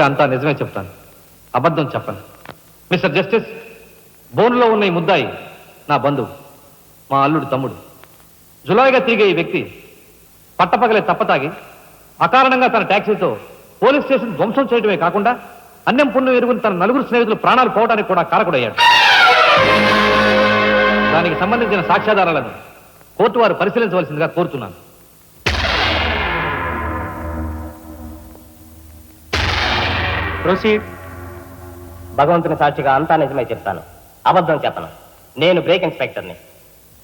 అంతా నిజమే చెప్తాను, అబద్ధం చెప్పను. మిస్టర్ జస్టిస్, బోన్లో ఉన్న ఈ ముద్దాయి నా బంధువు, మా అల్లుడు తమ్ముడు. జులాయిగా తిరిగే ఈ వ్యక్తి పట్టపగలే తప్పతాగి అకారణంగా తన ట్యాక్సీతో పోలీస్ స్టేషన్ ధ్వంసం చేయడమే కాకుండా అన్నం పుణ్యం ఎరుగుని తన నలుగురు స్నేహితులు ప్రాణాలు పోవడానికి కూడా కారకుడయ్యాడు. దానికి సంబంధించిన సాక్ష్యాధారాలను కోర్టు వారు పరిశీలించవలసిందిగా కోరుతున్నాను. ప్రొసీడ్. భగవంతుని సాక్షిగా అంతా నిజమే చెప్తాను, అబద్ధం చెప్పను. నేను బ్రేక్ ఇన్స్పెక్టర్ని.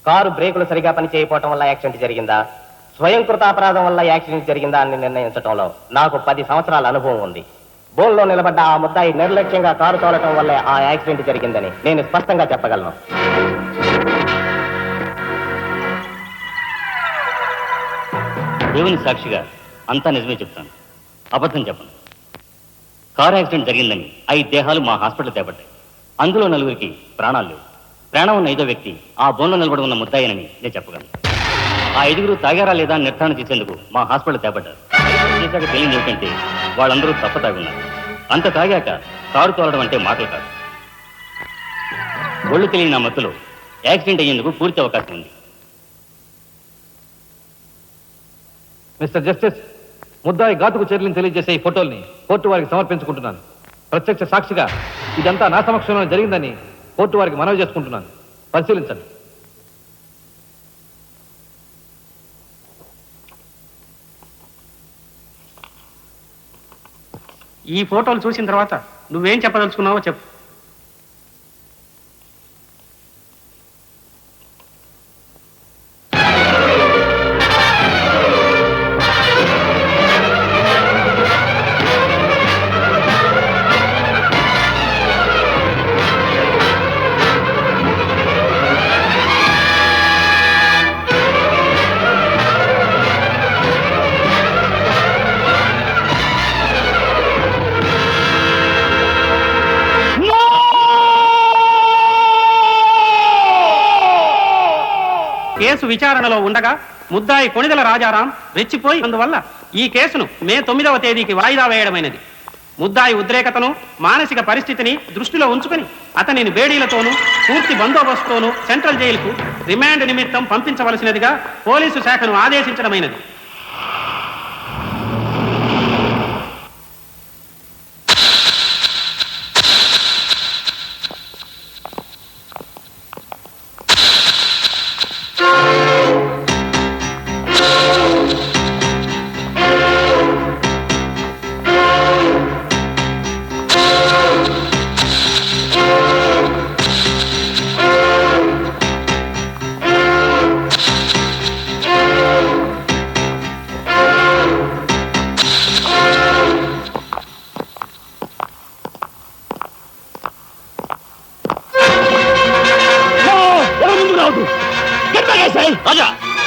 కారు బ్రేకులు సరిగా పని చేయకపోవటం వల్ల యాక్సిడెంట్ జరిగిందా, స్వయంకృత అపరాధం వల్ల యాక్సిడెంట్ జరిగిందా అని నిర్ణయించడంలో నాకు 10 సంవత్సరాల అనుభవం ఉంది. బోన్లో నిలబడ్డ ఆ ముద్దాయి నిర్లక్ష్యంగా కారు తోలటం వల్లే ఆ యాక్సిడెంట్ జరిగిందని నేను స్పష్టంగా చెప్పగలను. దేవుని సాక్షిగా అంతా నిజమే చెప్తాను, అబద్ధం చెప్పను. కారు యాక్సిడెంట్ జరిగిందని 5 దేహాలు మా హాస్పిటల్ తేపడ్డాయి. అందులో 4గురికి ప్రాణాలు లేవు. ప్రాణం ఉన్న 5వ వ్యక్తి ఆ బోన్లో నిలబడి ఉన్న ముద్దాయినని నేను చెప్పగలను. ఆ 5గురు తాగారా లేదా అని నిర్ధారణ చేసేందుకు మా హాస్పిటల్ తేపడ్డారు. చేశాక తెలియదు ఏమిటంటే వాళ్ళందరూ తప్ప తాగున్నారు. అంత తాగాక కారు తోలడం అంటే మాటలు కాదు. ఒళ్ళు తెలియని ఆ మత్తులో యాక్సిడెంట్ అయ్యేందుకు పూర్తి అవకాశం ఉంది. మిస్టర్ జస్టిస్, ముద్దాయి ఘాతుకు చర్యలను తెలియజేసే ఈ ఫోటోల్ని కోర్టు వారికి సమర్పించుకుంటున్నాను. ప్రత్యక్ష సాక్షిగా ఇదంతా నా సమక్షంలో జరిగిందని కోర్టు వారికి మనవి చేసుకుంటున్నాను. పరిశీలించండి. ఈ ఫోటోలు చూసిన తర్వాత నువ్వేం చెప్పదలుచుకున్నావో చెప్పు. కేసు విచారణలో ఉండగా ముద్దాయి కొణిదెల రాజారాం రెచ్చిపోయి అందువల్ల ఈ కేసును మే 9వ తేదీకి వాయిదా వేయడమైనది. ముద్దాయి ఉద్రేకతను, మానసిక పరిస్థితిని దృష్టిలో ఉంచుకుని అతనిని బేడీలతోనూ పూర్తి బందోబస్తుతోనూ సెంట్రల్ జైలుకు రిమాండ్ నిమిత్తం పంపించవలసినదిగా పోలీసు శాఖను ఆదేశించడమైనది. Raja!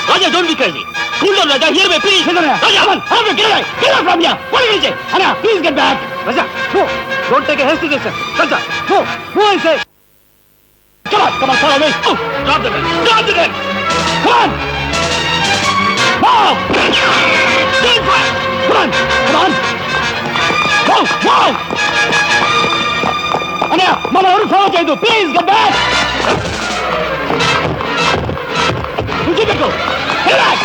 Raja, don't be crazy! Cool down, Raja. Here, me, please! Raja, come on! Have get away! Get out from here! What did you say? Anna, please get back! Raja, no! Don't take a hasty decision. Raja, no! No, I say! Come on, follow me! Oh, drop the gun! Drop the gun! Come on! Move! Stand fire! Come on! Come on! Move! Move! Anna, mama, ఎవరు follow చేయదు! Please get back! Go! Get back!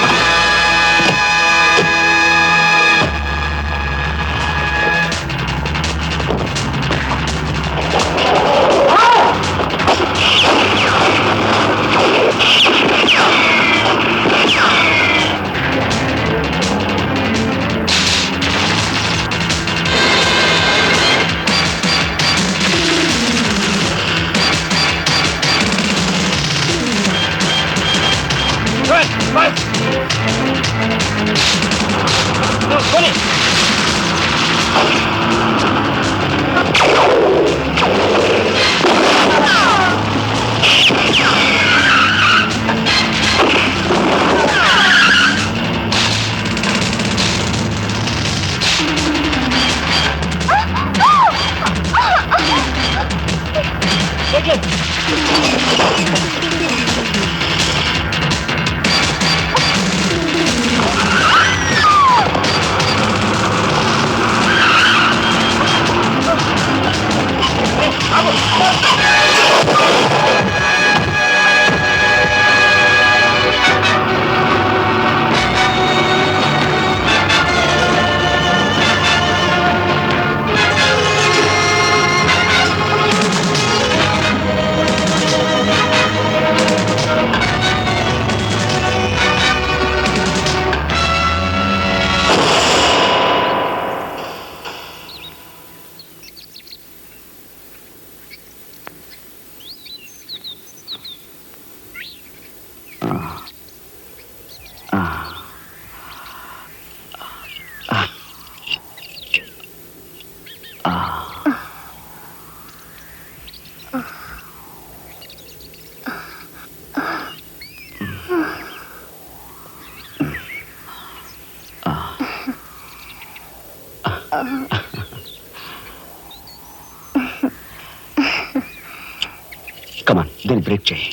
కమాన్, దీన్ని break చేయి.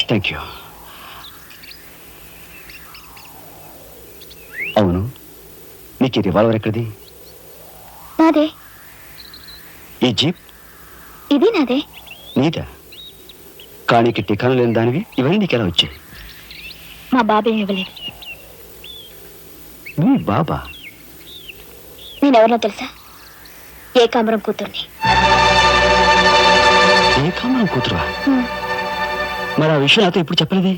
Thank you. అవును, నీకు ఈ revolver ఎక్కడిది? నాదే. ఈ జీప్ ఇది నాదే. నీదా? కానీ టికాను లేని దానివి ఇవన్నీ నీకెలా వచ్చాయి? మా బాబే ఇవ్వలేదు. మీ బాబా? నేనెవరినో తెలుసా? ఏకాంబరం కూతుర్ని. ఏకాంబరం కూతురువా? మరి ఆ విషయం నాతో ఇప్పుడు చెప్పలేదే?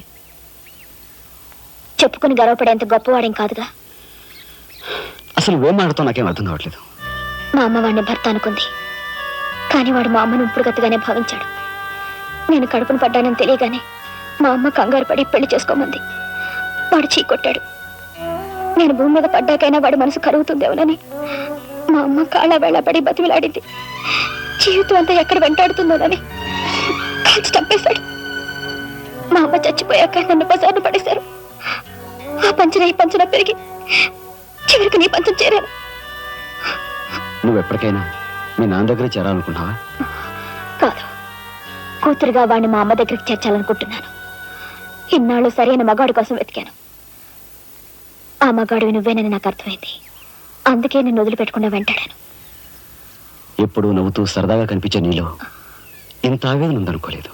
చెప్పుకుని గర్వపడేంత గొప్పవాడేం కాదుగా. అసలు ఏం మాట్లాడుతావు నాకేం అర్థం కావట్లేదు. మా అమ్మ వాడిని భర్త అనుకుంది, కానీ వాడు మా అమ్మను ఇప్పుడు గతిగానే భావించాడు. నేను కడుపును పడ్డానని తెలియగానే మా అమ్మ కంగారు పడి పెళ్లి చేసుకోమంది. వాడు చీకొట్టాడు. నేను భూమి మీద పడ్డాకైనా వాడి మనసు కరుగుతుందేమోనని మా అమ్మ కాళ్ళ వేళపడి బతిమిలాడింది. జీవితం అంతా ఎక్కడ వెంటాడుతుందోనని కాల్చి చంపేశాడు. మా అమ్మ చచ్చిపోయాక నన్ను బజార్ను పడేశారు. ఆ పంచన ఈ పంచన పెరిగి చివరికి నీ పంచం చేరాను. నువ్వు ఎప్పటికైనా మీ నాన్న దగ్గర చేరాలనుకున్నావా? కాదు, కూతురుగా వాడిని మా అమ్మ దగ్గరికి చేర్చాలనుకుంటున్నాను. ఇన్నాళ్ళు సరైన మగాడి కోసం వెతికాను. ఆ మగాడివి నువ్వేనని నాకు అర్థమైంది. అందుకే నేను వదిలిపెట్టకుండా వెంటాడాను. ఎప్పుడూ నవ్వుతూ సరదాగా కనిపించే నీలో ఇంత ఆవేదన ఉందనుకోలేదు.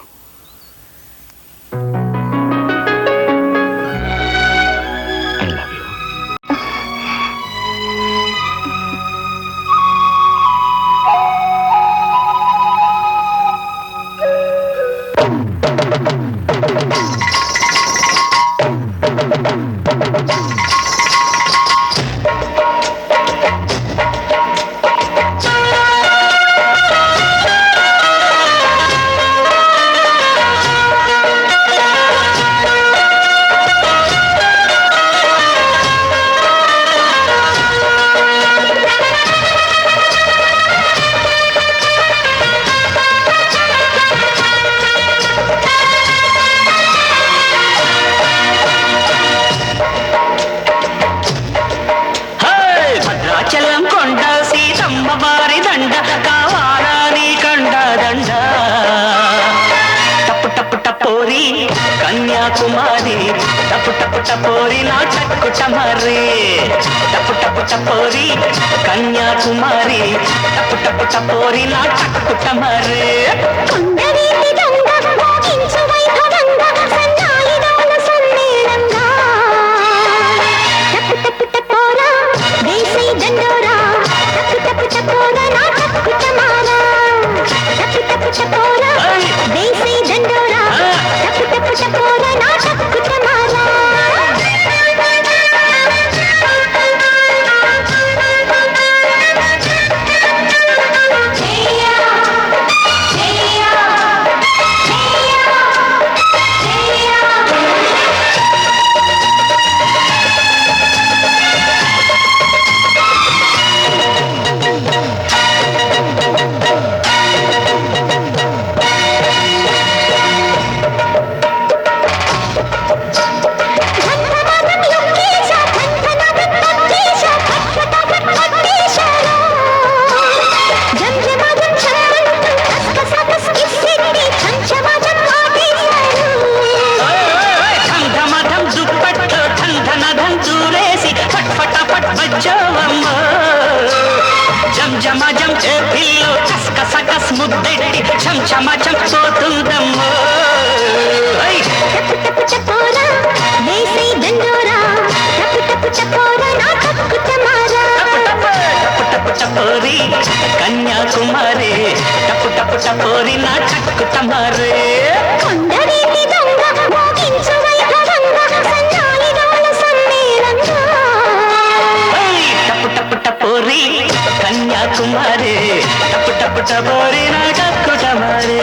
I love you. కన్యాకుమారి టపు టపు టపోరి నా టక్కుటమరే టపు టపు టపోరి కన్యాకుమారి టపు టపు టపోరి నా టక్కుటమరే జమజం పిల్లో కసకస ముద్దెట్టి చంచమచం పోతుందమ్మో టపోరి కన్యాకుమారి టపు టపు టపోరి నా టక్కుటమారే టపు టపు టపోరి కన్యాకుమారి టపు టపు టపోరి నా టక్కుటమారే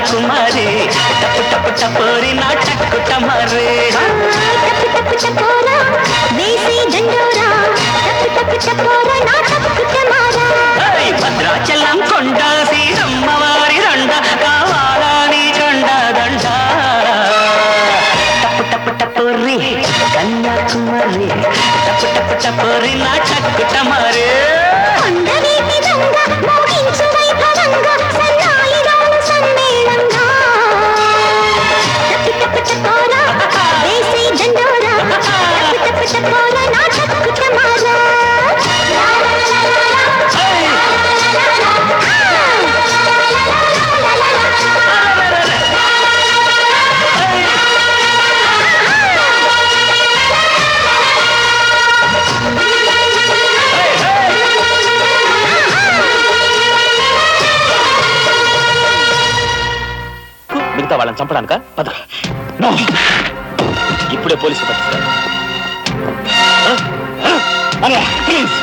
కన్యాకుమారి టప్పు టప్పు టపోరి నా టక్కుటమారే టప్పు టప్పు టపోరా వేసి దండోరా టప్పు టప్పు టపోరా నా టప్పు టమారా భద్రాచలం కొండ శ్రీరమ్మవారి దండ కావాలా నీ కొండ దండ టప్పు టప్పు టపోరి కన్యాకుమారి టప్పు టప్పు టపోరి నా టక్కుటమారే కొండవీటి దొంగ మోగించు వైభవంగా సన్నాయిలోను సమ్మేళంగా టప్పు టప్పు టపోరా వేసి దండోరా టప్పు టప్పు టపోరా నా టప్పు టమారా మిగతా వాళ్ళని చంపడానికా? పద. No. ఇప్పుడే పోలీసులు పట్టిస్తారు. ప్లీజ్